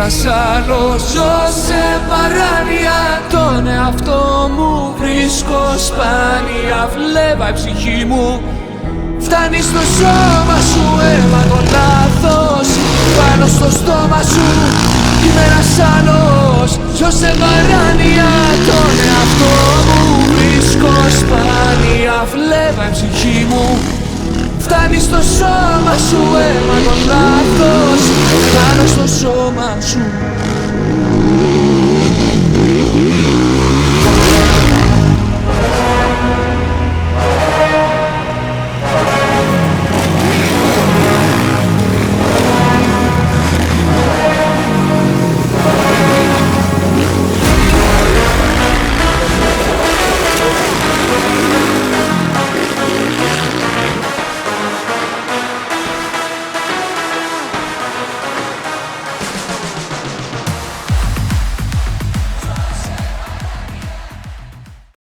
ένας άλλος. Ζω σε παράνοια, τον εαυτό μου βρίσκω σπάνια. Βλέπα η ψυχή μου φτάνει στο σώμα σου, αίμα το λάθος. Πάνω στο στόμα σου είμαι ένας άλλος. Ζω σε παράνοια, τον εαυτό μου βρίσκω σπάνια. Βλέπα η ψυχή μου φτάνει στο σώμα σου, αίμα το λάθος. Πάνω στο σώμα σου